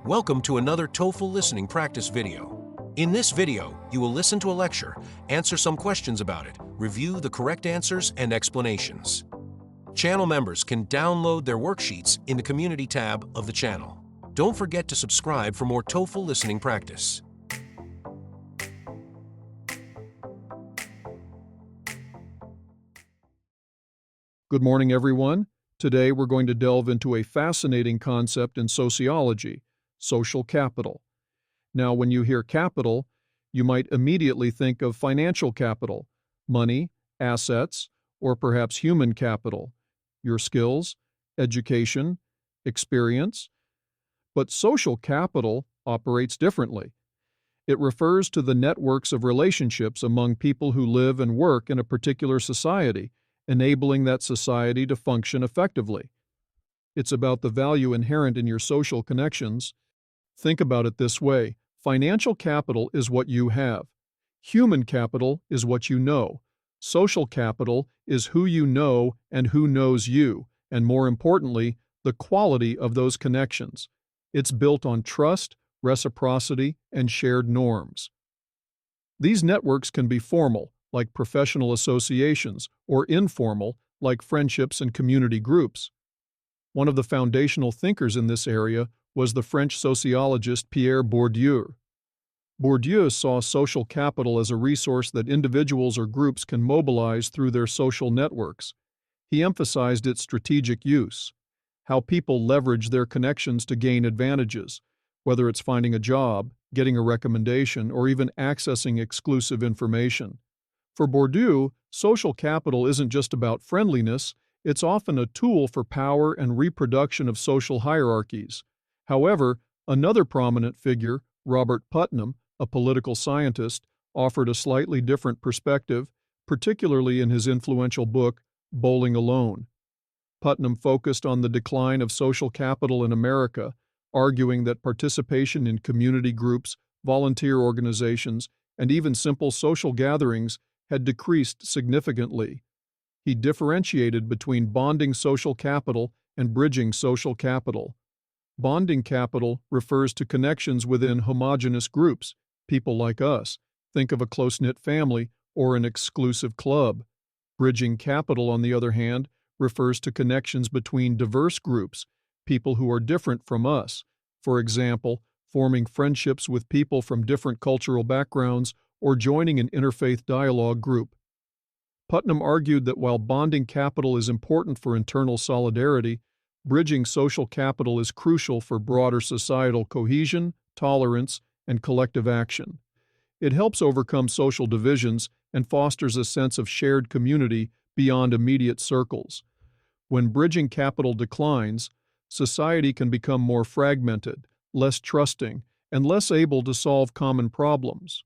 Welcome to another TOEFL listening practice video. In this video, you will listen to a lecture, answer some questions about it, review the correct answers and explanations. Channel members can download their worksheets in the Community tab of the channel. Don't forget to subscribe for more TOEFL listening practice. Good morning, everyone. Today we're going to delve into a fascinating concept in sociology, social capital. Now, when you hear capital, you might immediately think of financial capital, money, assets, or perhaps human capital, your skills, education, experience. But social capital operates differently. It refers to the networks of relationships among people who live and work in a particular society, enabling that society to function effectively. It's about the value inherent in your social connections. Think about it this way: financial capital is what you have. Human capital is what you know. Social capital is who you know and who knows you, and more importantly, the quality of those connections. It's built on trust, reciprocity, and shared norms. These networks can be formal, like professional associations, or informal, like friendships and community groups. One of the foundational thinkers in this area was the French sociologist Pierre Bourdieu. Bourdieu saw social capital as a resource that individuals or groups can mobilize through their social networks. He emphasized its strategic use, how people leverage their connections to gain advantages, whether it's finding a job, getting a recommendation, or even accessing exclusive information. For Bourdieu, social capital isn't just about friendliness, it's often a tool for power and reproduction of social hierarchies. However, another prominent figure, Robert Putnam, a political scientist, offered a slightly different perspective, particularly in his influential book, Bowling Alone. Putnam focused on the decline of social capital in America, arguing that participation in community groups, volunteer organizations, and even simple social gatherings had decreased significantly. He differentiated between bonding social capital and bridging social capital. Bonding capital refers to connections within homogeneous groups, people like us. Think of a close-knit family or an exclusive club. Bridging capital, on the other hand, refers to connections between diverse groups, people who are different from us. For example, forming friendships with people from different cultural backgrounds or joining an interfaith dialogue group. Putnam argued that while bonding capital is important for internal solidarity, bridging social capital is crucial for broader societal cohesion, tolerance, and collective action. It helps overcome social divisions and fosters a sense of shared community beyond immediate circles. When bridging capital declines, society can become more fragmented, less trusting, and less able to solve common problems.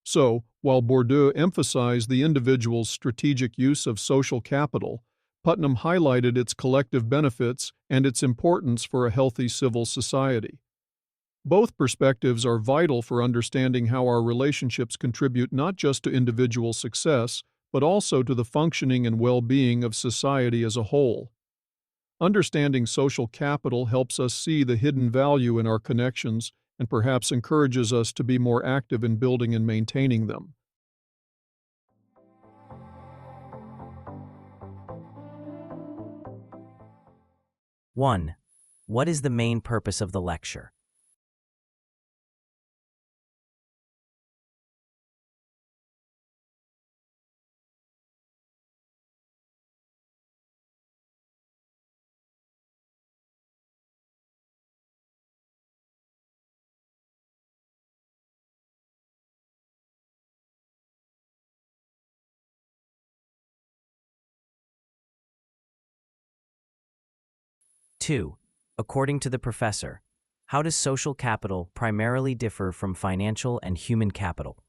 So, while Bourdieu emphasized the individual's strategic use of social capital, Putnam highlighted its collective benefits and its importance for a healthy civil society. Both perspectives are vital for understanding how our relationships contribute not just to individual success, but also to the functioning and well-being of society as a whole. Understanding social capital helps us see the hidden value in our connections and perhaps encourages us to be more active in building and maintaining them. One, what is the main purpose of the lecture? Two, according to the professor, how does social capital primarily differ from financial and human capital?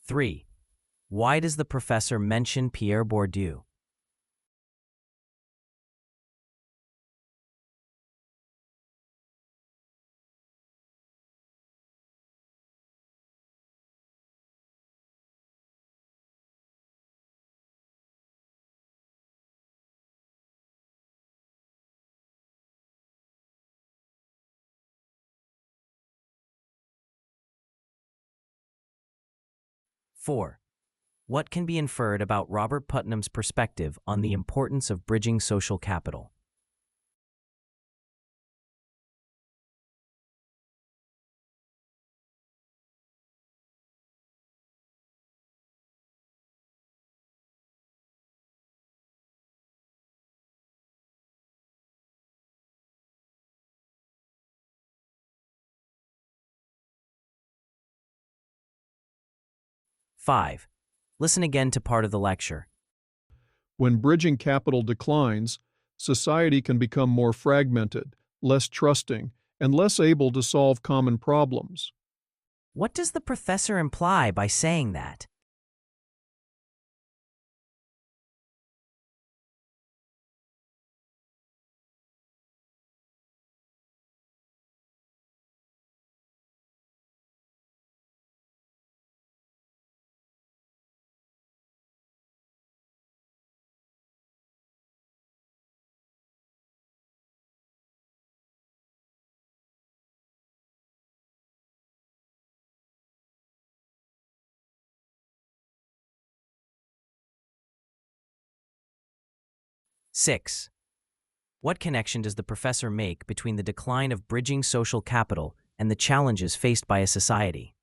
Three, Why does the professor mention Pierre Bourdieu? Four. What can be inferred about Robert Putnam's perspective on the importance of bridging social capital? Five. Listen again to part of the lecture. When bridging capital declines, society can become more fragmented, less trusting, and less able to solve common problems. What does the professor imply by saying that? Six. What connection does the professor make between the decline of bridging social capital and the challenges faced by a society?